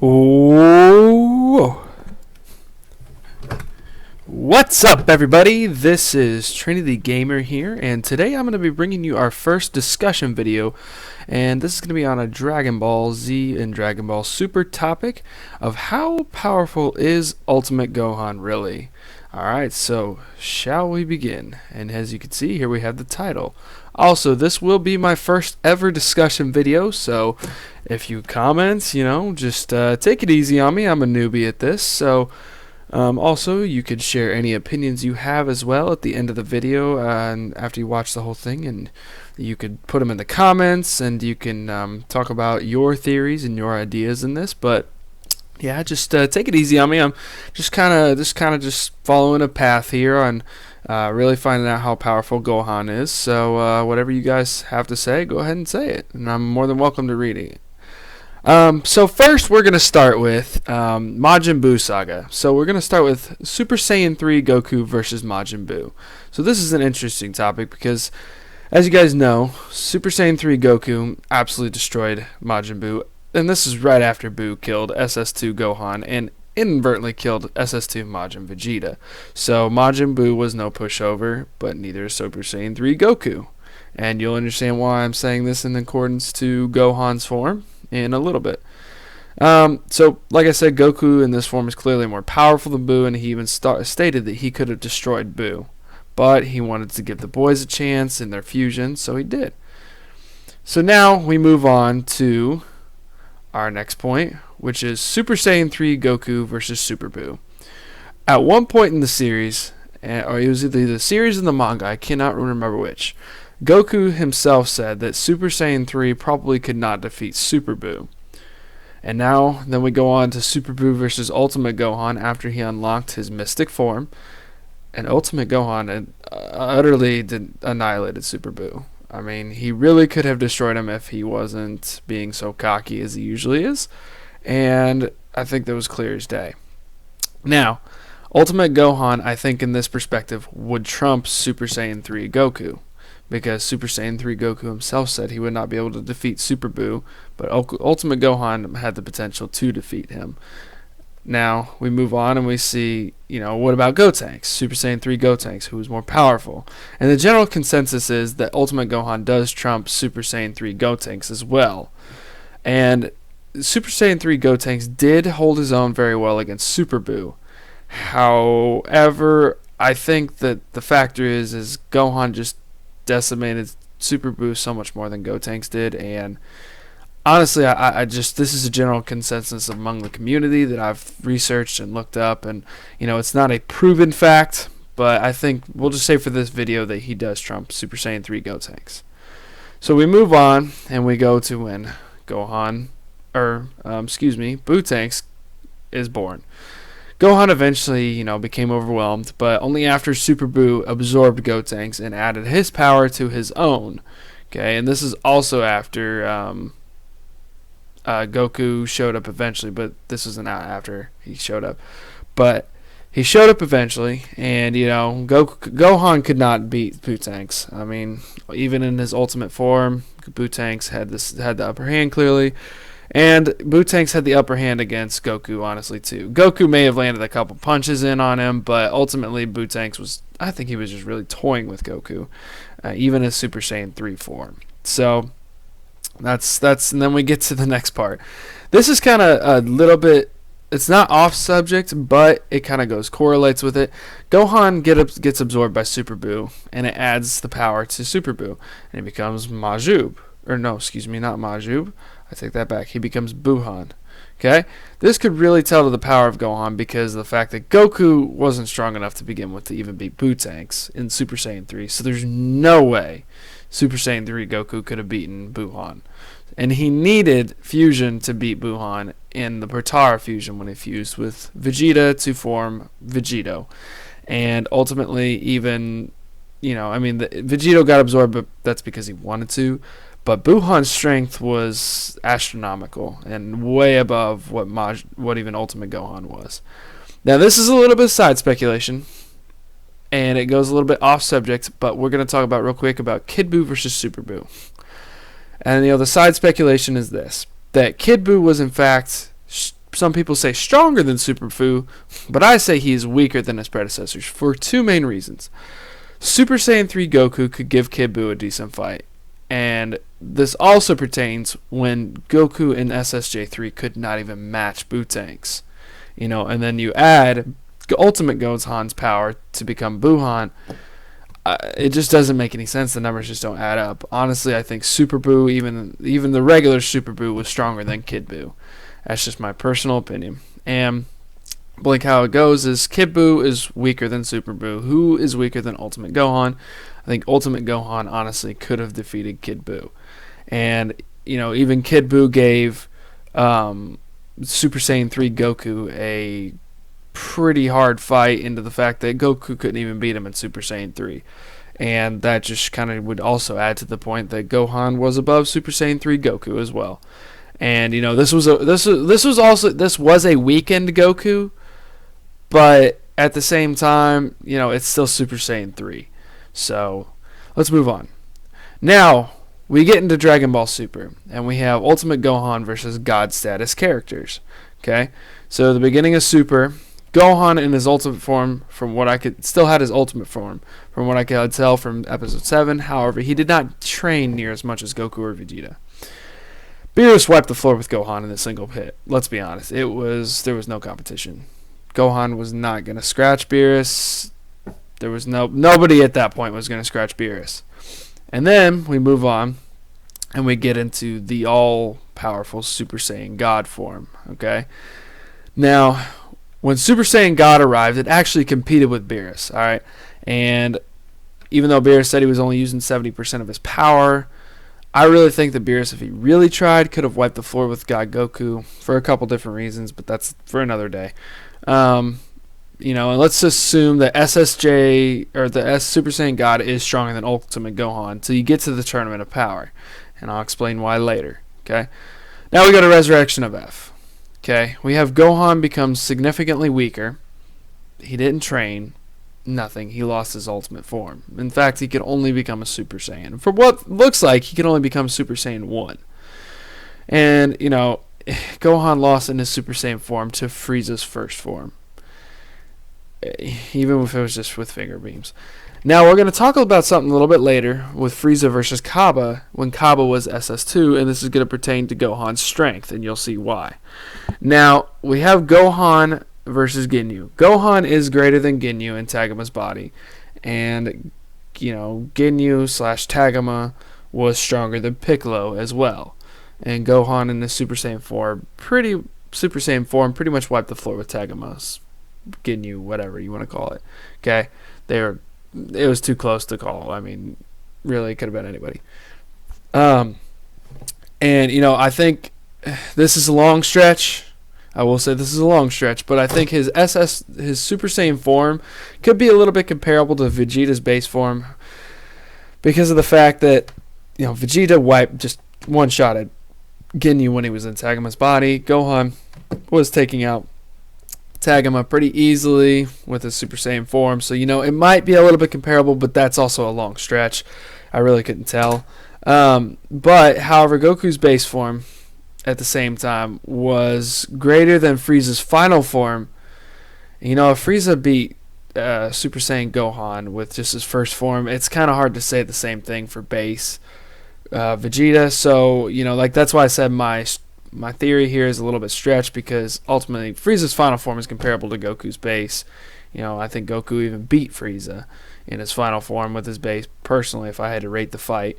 Whoa. What's up, everybody? This is Trinity Gamer here, and today I'm going to be bringing you our first discussion video, and this is going to be on a Dragon Ball Z and Dragon Ball Super topic of how powerful is Ultimate Gohan really? Alright, so shall we begin? And as you can see, here we have the title. Also, this will be my first ever discussion video, so if you comment, just take it easy on me. I'm a newbie at this, so also you could share any opinions you have as well at the end of the video and after you watch the whole thing, and you could put them in the comments, and you can talk about your theories and your ideas in this. But yeah, just take it easy on me. I'm just kind of following a path here on really finding out how powerful Gohan is. So whatever you guys have to say, go ahead and say it, and I'm more than welcome to reading it. So first we're going to start with Majin Buu Saga. So we're going to start with Super Saiyan 3 Goku versus Majin Buu. So this is an interesting topic because, as you guys know, Super Saiyan 3 Goku absolutely destroyed Majin Buu. And this is right after Buu killed SS2 Gohan and inadvertently killed SS2 Majin Vegeta. So Majin Buu was no pushover, but neither is Super Saiyan 3 Goku. And you'll understand why I'm saying this in accordance to Gohan's form in a little bit. So, like I said, Goku in this form is clearly more powerful than Buu, and he even stated that he could have destroyed Buu. But he wanted to give the boys a chance in their fusion, so he did. So now we move on to our next point, which is Super Saiyan 3 Goku versus Super Buu. At one point in the series, or it was either the series and the manga, I cannot remember which, Goku himself said that Super Saiyan 3 probably could not defeat Super Buu. And now, then we go on to Super Buu versus Ultimate Gohan after he unlocked his mystic form. And Ultimate Gohan had utterly annihilated Super Buu. I mean, he really could have destroyed him if he wasn't being so cocky as he usually is. And I think that was clear as day. Now, Ultimate Gohan, I think in this perspective, would trump Super Saiyan 3 Goku. Because Super Saiyan 3 Goku himself said he would not be able to defeat Super Buu, but Ultimate Gohan had the potential to defeat him. Now, we move on and we see, what about Gotenks? Super Saiyan 3 Gotenks, who is more powerful? And the general consensus is that Ultimate Gohan does trump Super Saiyan 3 Gotenks as well. And Super Saiyan 3 Gotenks did hold his own very well against Super Buu. However, I think that the factor is Gohan just decimated Super Buu so much more than Gotenks did, and honestly, I just, this is a general consensus among the community that I've researched and looked up, and it's not a proven fact, but I think we'll just say for this video that he does trump Super Saiyan 3 Gotenks. So we move on and we go to when Buu is born. Gohan eventually, became overwhelmed, but only after Super Buu absorbed Gotenks and added his power to his own. Okay, and this is also after Goku showed up eventually, but this wasn't after he showed up. But he showed up eventually, and Gohan could not beat Gotenks. I mean, even in his ultimate form, Gotenks had the upper hand clearly. And Gotenks had the upper hand against Goku, honestly, too. Goku may have landed a couple punches in on him, but ultimately Gotenks I think he was just really toying with Goku, even as Super Saiyan 3 form. So, and then we get to the next part. This is kind of a little bit, it's not off subject, but it kind of correlates with it. Gohan gets absorbed by Super Buu, and it adds the power to Super Buu, and it becomes Majub. Or no, excuse me, not Majub. I take that back. He becomes Buhan. Okay? This could really tell to the power of Gohan because of the fact that Goku wasn't strong enough to begin with to even beat Gotenks in Super Saiyan 3. So there's no way Super Saiyan 3 Goku could have beaten Buhan. And he needed fusion to beat Buhan in the Potara fusion when he fused with Vegeta to form Vegito. And ultimately even, Vegito got absorbed, but that's because he wanted to. But Buhan's strength was astronomical and way above what even Ultimate Gohan was. Now, this is a little bit of side speculation, and it goes a little bit off subject, but we're going to talk about real quick about Kid Buu versus Super Buu. And the side speculation is this, that Kid Buu was in fact some people say stronger than Super Buu, but I say he's weaker than his predecessors for two main reasons. Super Saiyan 3 Goku could give Kid Buu a decent fight, and this also pertains when Goku in SSJ3 could not even match Buu-Tank's. And then you add Ultimate Gohan's power to become Buuhan. It just doesn't make any sense. The numbers just don't add up. Honestly, I think Super Buu, even the regular Super Buu, was stronger than Kid Buu. That's just my personal opinion. And how it goes is Kid Buu is weaker than Super Buu. Who is weaker than Ultimate Gohan? I think Ultimate Gohan honestly could have defeated Kid Buu. And, even Kid Buu gave Super Saiyan 3 Goku a pretty hard fight into the fact that Goku couldn't even beat him in Super Saiyan 3. And that just kind of would also add to the point that Gohan was above Super Saiyan 3 Goku as well. And this was a weakened Goku, but at the same time, it's still Super Saiyan 3. So, let's move on. Now, we get into Dragon Ball Super, and we have Ultimate Gohan versus God status characters. Okay? So, the beginning of Super, Gohan in his ultimate form, still had his ultimate form, from what I could tell from episode 7. However, he did not train near as much as Goku or Vegeta. Beerus wiped the floor with Gohan in a single hit. Let's be honest. There was no competition. Gohan was not going to scratch Beerus. There was nobody at that point was going to scratch Beerus. And then we move on, and we get into the all-powerful Super Saiyan God form. Okay? Now, when Super Saiyan God arrived, it actually competed with Beerus. All right? And even though Beerus said he was only using 70% of his power, I really think that Beerus, if he really tried, could have wiped the floor with God Goku for a couple different reasons, but that's for another day. And let's assume that SSJ or the Super Saiyan God is stronger than Ultimate Gohan until you get to the Tournament of Power, and I'll explain why later. Okay. Now we go to Resurrection of F. Okay, we have Gohan becomes significantly weaker. He didn't train. Nothing. He lost his ultimate form. In fact, he could only become a Super Saiyan. For what looks like, he could only become Super Saiyan 1. And, Gohan lost in his Super Saiyan form to Frieza's first form. Even if it was just with finger beams. Now, we're going to talk about something a little bit later with Frieza versus Kaba when Kaba was SS2, and this is going to pertain to Gohan's strength, and you'll see why. Now, we have Gohan versus Ginyu. Gohan is greater than Ginyu in Tagma's body, and Ginyu/Tagma was stronger than Piccolo as well. And Gohan in the Super Saiyan form pretty much wiped the floor with Tagma's Ginyu, whatever you want to call it. Okay, it was too close to call. I mean, really, it could have been anybody. And I think this is a long stretch. I will say this is a long stretch, but I think his Super Saiyan form could be a little bit comparable to Vegeta's base form because of the fact that Vegeta just one-shotted Ginyu when he was in Tagma's body. Gohan was taking out Tagma pretty easily with his Super Saiyan form, so it might be a little bit comparable, but that's also a long stretch. I really couldn't tell. But however, Goku's base form at the same time was greater than Frieza's final form. If Frieza beat Super Saiyan Gohan with just his first form, it's kind of hard to say the same thing for base Vegeta. So that's why I said my theory here is a little bit stretched, because ultimately Frieza's final form is comparable to Goku's base. I think Goku even beat Frieza in his final form with his base personally if I had to rate the fight,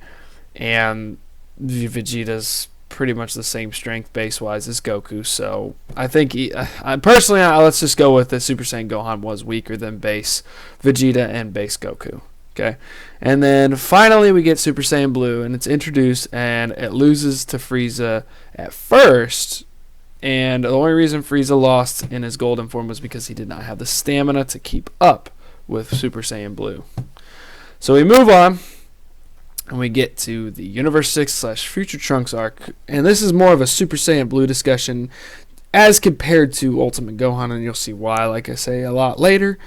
and Vegeta's pretty much the same strength base-wise as Goku, so I think let's just go with the Super Saiyan Gohan was weaker than base Vegeta and base Goku. Okay, and then finally we get Super Saiyan Blue, and it's introduced, and it loses to Frieza at first, and the only reason Frieza lost in his golden form was because he did not have the stamina to keep up with Super Saiyan Blue. So we move on, and we get to the Universe 6/Future Trunks arc, and this is more of a Super Saiyan Blue discussion as compared to Ultimate Gohan, and you'll see why, like I say, a lot later.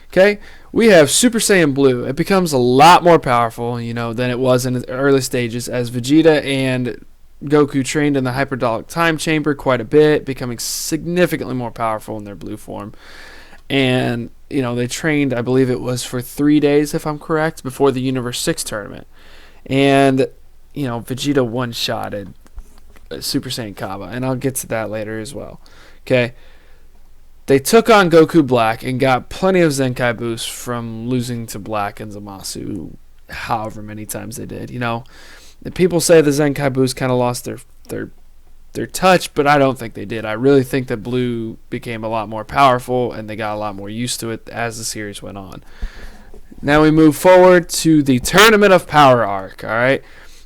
Okay, we have Super Saiyan Blue. It becomes a lot more powerful, than it was in the early stages, as Vegeta and Goku trained in the hyperbolic time chamber quite a bit, becoming significantly more powerful in their blue form. And, they trained, I believe it was for 3 days, if I'm correct, before the Universe 6 tournament. And, Vegeta one-shotted Super Saiyan Kaba, and I'll get to that later as well. Okay. They took on Goku Black and got plenty of Zenkai boosts from losing to Black and Zamasu however many times they did. People say the Zenkai boost kind of lost their touch, but I don't think they did. I really think that Blue became a lot more powerful and they got a lot more used to it as the series went on. Now we move forward to the Tournament of Power arc, all right?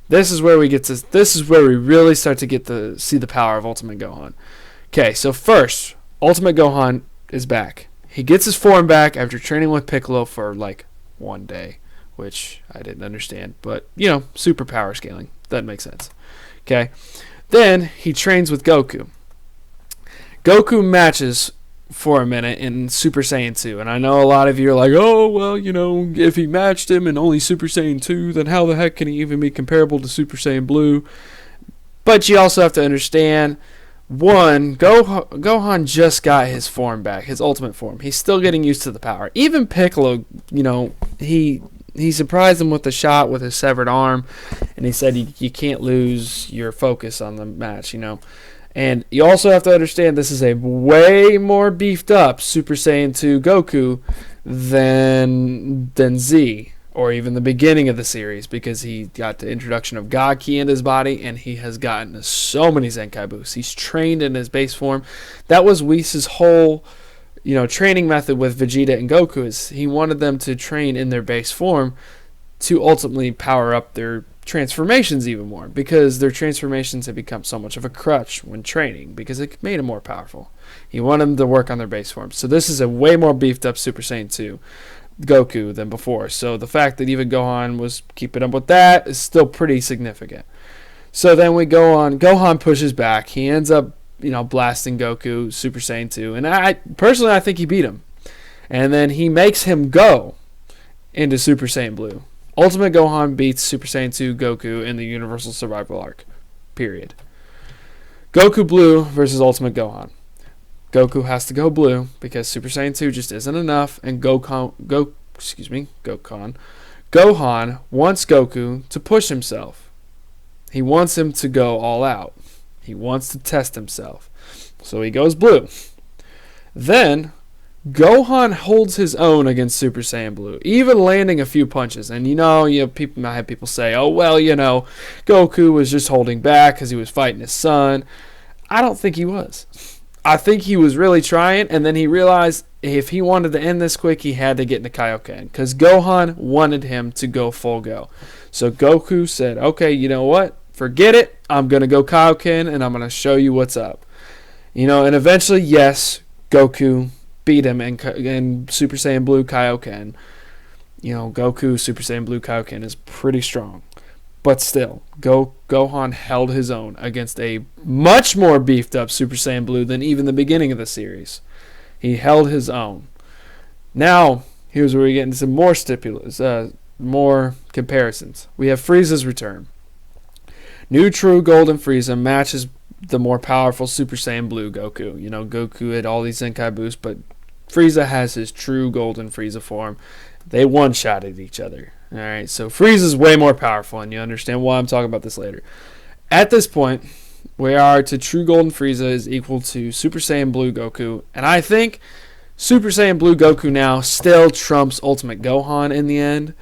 This is where we really start to see the power of Ultimate Gohan. Okay, so first, Ultimate Gohan is back. He gets his form back after training with Piccolo for like 1 day, which I didn't understand, but super power scaling. That makes sense. Okay. Then he trains with Goku. Goku matches for a minute in Super Saiyan 2. And I know a lot of you are like, oh, well, if he matched him in only Super Saiyan 2, then how the heck can he even be comparable to Super Saiyan Blue? But you also have to understand, one, Gohan just got his form back, his ultimate form. He's still getting used to the power. Even Piccolo, he surprised him with a shot with his severed arm, and he said you can't lose your focus on the match, And you also have to understand this is a way more beefed up Super Saiyan 2 Goku than Z, or even the beginning of the series, because he got the introduction of God Ki in his body, and he has gotten so many Zenkai boosts. He's trained in his base form. That was Whis' whole training method with Vegeta and Goku, is he wanted them to train in their base form to ultimately power up their transformations even more, because their transformations had become so much of a crutch when training, because it made them more powerful. He wanted them to work on their base form. So this is a way more beefed up Super Saiyan 2 Goku than before. So the fact that even Gohan was keeping up with that is still pretty significant. So then we go on. Gohan pushes back. He ends up blasting Goku, Super Saiyan 2. And I think he beat him. And then he makes him go into Super Saiyan Blue. Ultimate Gohan beats Super Saiyan 2 Goku in the Universal Survival arc. Period. Goku Blue versus Ultimate Gohan. Goku has to go blue because Super Saiyan 2 just isn't enough, and Gohan wants Goku to push himself. He wants him to go all out. He wants to test himself. So he goes blue. Then Gohan holds his own against Super Saiyan Blue, even landing a few punches. And people might have people say, oh, well, Goku was just holding back because he was fighting his son. I don't think he was. I think he was really trying, and then he realized if he wanted to end this quick, he had to get into Kaioken, because Gohan wanted him to go full go. So Goku said, okay, you know what? Forget it. I'm going to go Kaioken, and I'm going to show you what's up. And eventually, yes, Goku beat him in Super Saiyan Blue Kaioken. Goku Super Saiyan Blue Kaioken is pretty strong. But still, Gohan held his own against a much more beefed up Super Saiyan Blue than even the beginning of the series. He held his own. Now, here's where we get into some more comparisons. We have Frieza's return. New True Golden Frieza matches the more powerful Super Saiyan Blue Goku. Goku had all these Zenkai boosts, but Frieza has his true Golden Frieza form. They one-shotted each other. All right, so Frieza's way more powerful, and you understand why I'm talking about this later. At this point, we are to True Golden Frieza is equal to Super Saiyan Blue Goku, and I think Super Saiyan Blue Goku now still trumps Ultimate Gohan in the end.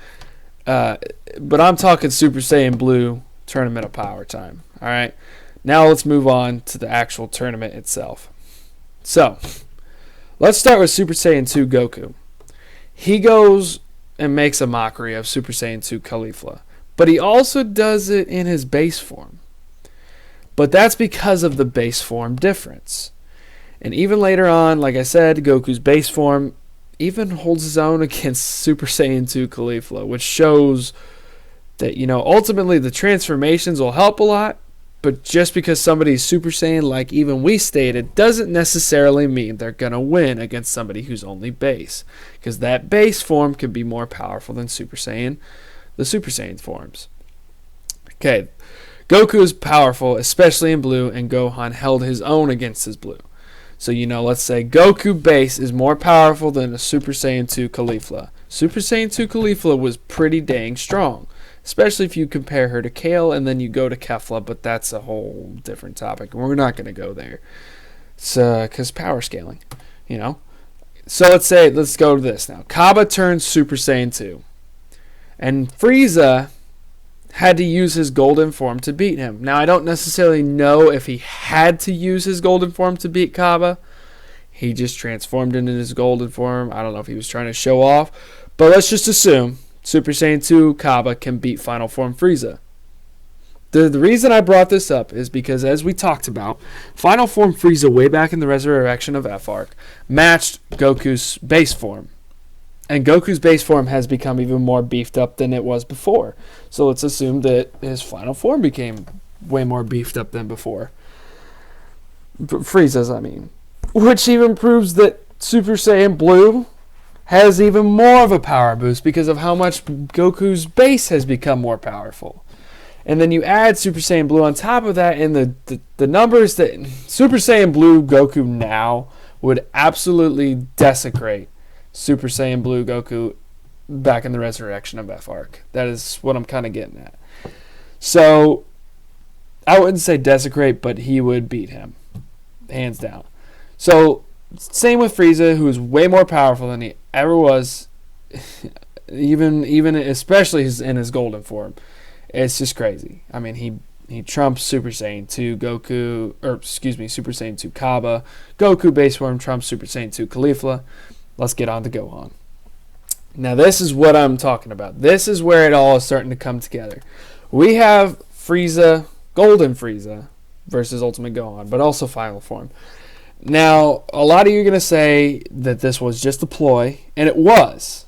But I'm talking Super Saiyan Blue Tournament of Power time. All right, now let's move on to the actual tournament itself. So, let's start with Super Saiyan 2 Goku. He goes and makes a mockery of Super Saiyan 2 Caulifla, but he also does it in his base form. But that's because of the base form difference. And even later on, like I said, Goku's base form even holds his own against Super Saiyan 2 Caulifla, which shows that, ultimately the transformations will help a lot, but just because somebody's Super Saiyan, like even we stated, doesn't necessarily mean they're going to win against somebody who's only base. Because that base form can be more powerful than the Super Saiyan forms. Okay, Goku is powerful, especially in blue, and Gohan held his own against his blue. So, let's say Goku base is more powerful than a Super Saiyan 2 Caulifla. Super Saiyan 2 Caulifla was pretty dang strong, especially if you compare her to Kale and then you go to Kefla, but that's a whole different topic. We're not going to go there. It's because power scaling, So let's go to this now. Kaba turns Super Saiyan 2. And Frieza had to use his golden form to beat him. Now, I don't necessarily know if he had to use his golden form to beat Kaba. He just transformed into his golden form. I don't know if he was trying to show off. But let's just assume Super Saiyan 2 Kaba can beat Final Form Frieza. The reason I brought this up is because, as we talked about, Final Form Frieza way back in the Resurrection of F Arc matched Goku's base form. And Goku's base form has become even more beefed up than it was before. So let's assume that his final form became way more beefed up than before. Frieza's, I mean. Which even proves that Super Saiyan Blue has even more of a power boost because of how much Goku's base has become more powerful. And then you add Super Saiyan Blue on top of that, and the numbers that Super Saiyan Blue Goku now would absolutely desecrate Super Saiyan Blue Goku back in the Resurrection of F Arc. That is what I'm kind of getting at. So, I wouldn't say desecrate, but he would beat him. Hands down. So, same with Frieza, who is way more powerful than he ever was, even especially in his golden form. It's just crazy. I mean, he trumps Super Saiyan 2 Super Saiyan 2 Kaba. Goku base form trumps Super Saiyan 2 Caulifla. Let's get on to Gohan. Now, this is what I'm talking about. This is where it all is starting to come together. We have Frieza, Golden Frieza, versus Ultimate Gohan, but also Final Form. Now, a lot of you are going to say that this was just a ploy, and it was.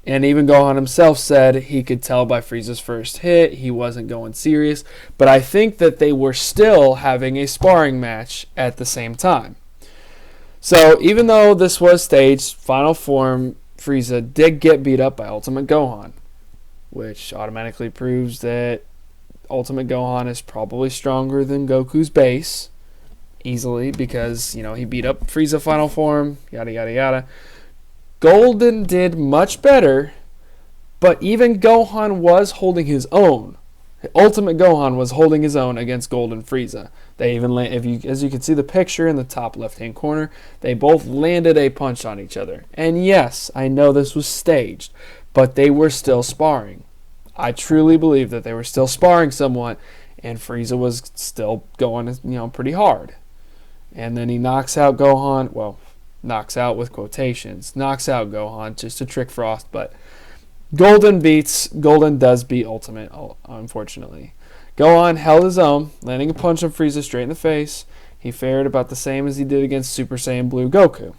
And even Gohan himself said he could tell by Frieza's first hit he wasn't going serious. But I think that they were still having a sparring match at the same time. So even though this was staged, Final Form Frieza did get beat up by Ultimate Gohan, which automatically proves that Ultimate Gohan is probably stronger than Goku's base, easily, because, he beat up Frieza Final Form, yada, yada, yada. Golden did much better, but even Gohan was holding his own. Ultimate Gohan was holding his own against Golden Frieza. They even, as you can see the picture in the top left-hand corner, they both landed a punch on each other. And yes, I know this was staged, but they were still sparring. I truly believe that they were still sparring somewhat, and Frieza was still going, pretty hard. And then he knocks out Gohan. Well, knocks out with quotations. Knocks out Gohan just to trick Frost, but Golden does beat Ultimate, unfortunately. Gohan held his own, landing a punch on Frieza straight in the face. He fared about the same as he did against Super Saiyan Blue Goku.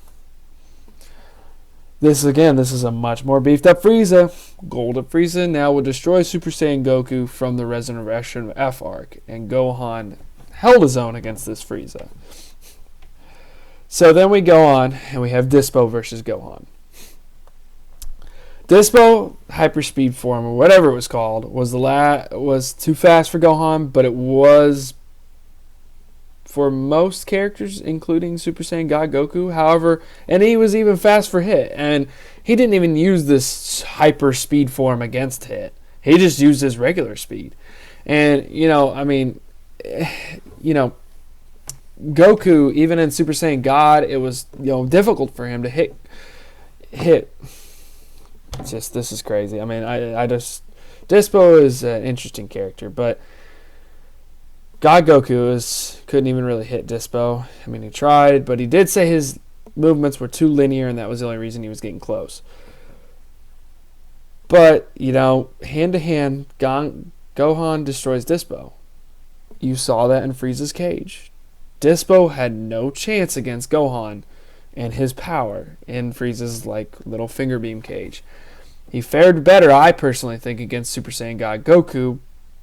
This is a much more beefed up Frieza. Golden Frieza now will destroy Super Saiyan Goku from the Resurrection of F Arc, and Gohan held his own against this Frieza. So then we go on, and we have Dispo versus Gohan. Dispo hyperspeed form, or whatever it was called, was too fast for Gohan, but it was for most characters, including Super Saiyan God Goku. However, and he was even fast for Hit, and he didn't even use this hyperspeed form against Hit. He just used his regular speed. And, Goku, even in Super Saiyan God, it was difficult for him to hit. This is crazy. I mean, Dispo is an interesting character, but God Goku couldn't even really hit Dispo. I mean, he tried, but he did say his movements were too linear, and that was the only reason he was getting close. But, hand to hand, Gohan destroys Dispo. You saw that in Frieza's cage. Dispo had no chance against Gohan and his power in Frieza's little finger beam cage. He fared better, I personally think, against Super Saiyan God Goku,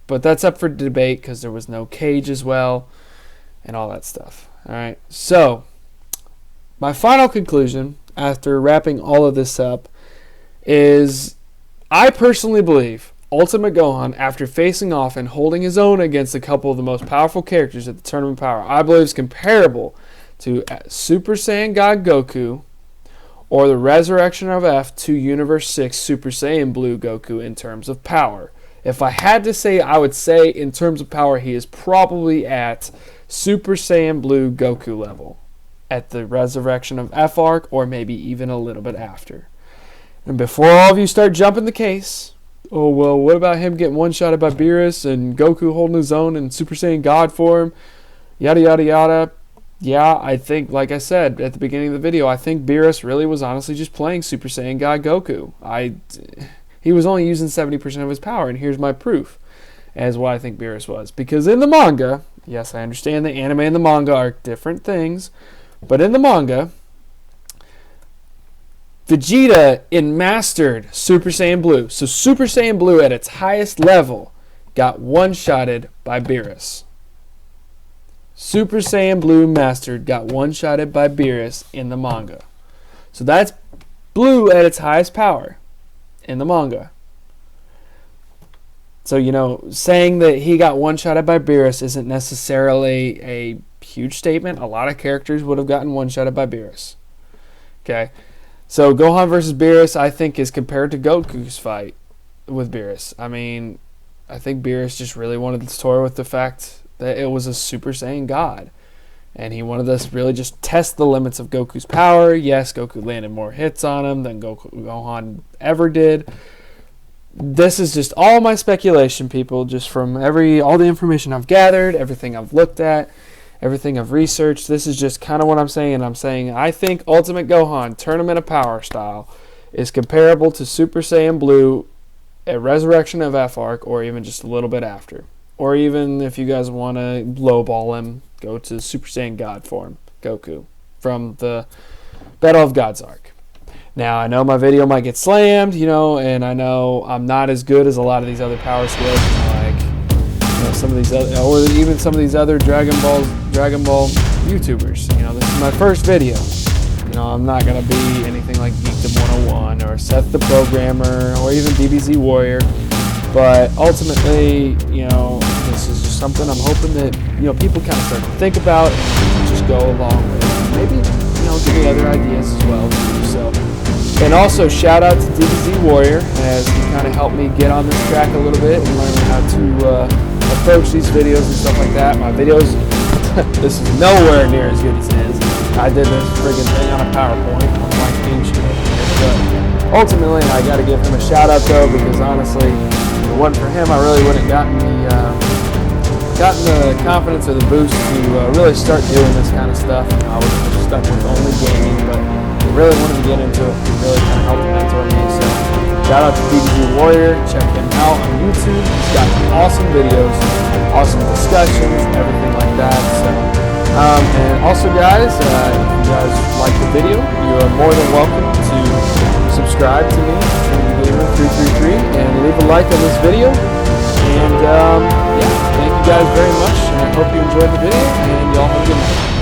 but that's up for debate because there was no cage as well and all that stuff. Alright, so my final conclusion after wrapping all of this up is I personally believe Ultimate Gohan, after facing off and holding his own against a couple of the most powerful characters at the Tournament of Power, I believe is comparable to Super Saiyan God Goku or the Resurrection of F to Universe 6 Super Saiyan Blue Goku in terms of power. If I had to say, I would say in terms of power, he is probably at Super Saiyan Blue Goku level at the Resurrection of F arc, or maybe even a little bit after. And before all of you start jumping the case, oh, well, what about him getting one-shotted by Beerus and Goku holding his own and Super Saiyan God for him? Yada, yada, yada. Yeah, I think, like I said at the beginning of the video, I think Beerus really was honestly just playing Super Saiyan God Goku. He was only using 70% of his power, and here's my proof as what I think Beerus was. Because in the manga, yes, I understand the anime and the manga are different things, but in the manga, Vegeta mastered Super Saiyan Blue. So Super Saiyan Blue at its highest level got one-shotted by Beerus. Super Saiyan Blue Mastered got one-shotted by Beerus in the manga. So that's Blue at its highest power in the manga. So, you know, saying that he got one-shotted by Beerus isn't necessarily a huge statement. A lot of characters would have gotten one-shotted by Beerus. Okay? So Gohan versus Beerus, I think, is compared to Goku's fight with Beerus. I mean, I think Beerus just really wanted to toy with the fact that it was a Super Saiyan God. And he wanted to really just test the limits of Goku's power. Yes, Goku landed more hits on him than Gohan ever did. This is just all my speculation, people, just from all the information I've gathered, everything I've looked at, everything I've researched. This is just kind of what I'm saying. I'm saying I think Ultimate Gohan, Tournament of Power style, is comparable to Super Saiyan Blue at Resurrection of F arc, or even just a little bit after. Or even if you guys want to lowball him, go to Super Saiyan God form, Goku, from the Battle of Gods arc. Now, I know my video might get slammed, you know, and I know I'm not as good as a lot of these other power scales, some of these other, or even some of these other Dragon Ball YouTubers. You know, this is my first video. You know, I'm not gonna be anything like Geekdom 101 or Seth the Programmer or even DBZ Warrior. But ultimately, you know, this is just something I'm hoping that, you know, people kind of start to think about and just go along with. Maybe, you know, give me other ideas as well. So, and also shout out to DBZ Warrior as he kind of helped me get on this track a little bit and learn how to approach these videos and stuff like that. My videos, this is nowhere near as good as his. I did this friggin' thing on a PowerPoint. I'm like ancient. But ultimately, I got to give him a shout out though, because honestly, if it wasn't for him, I really wouldn't have gotten the confidence or the boost to really start doing this kind of stuff. I was just stuck with only gaming, but I really wanted to get into it and really kind of help mentor me. So shout out to DBZ Warrior. Check him out on YouTube. He's got awesome videos, awesome discussions, everything like that. So, and also, guys, if you guys like the video, you are more than welcome to subscribe to me, Gamer333, and leave a like on this video. And yeah, thank you guys very much, and I hope you enjoyed the video, and y'all have a good night.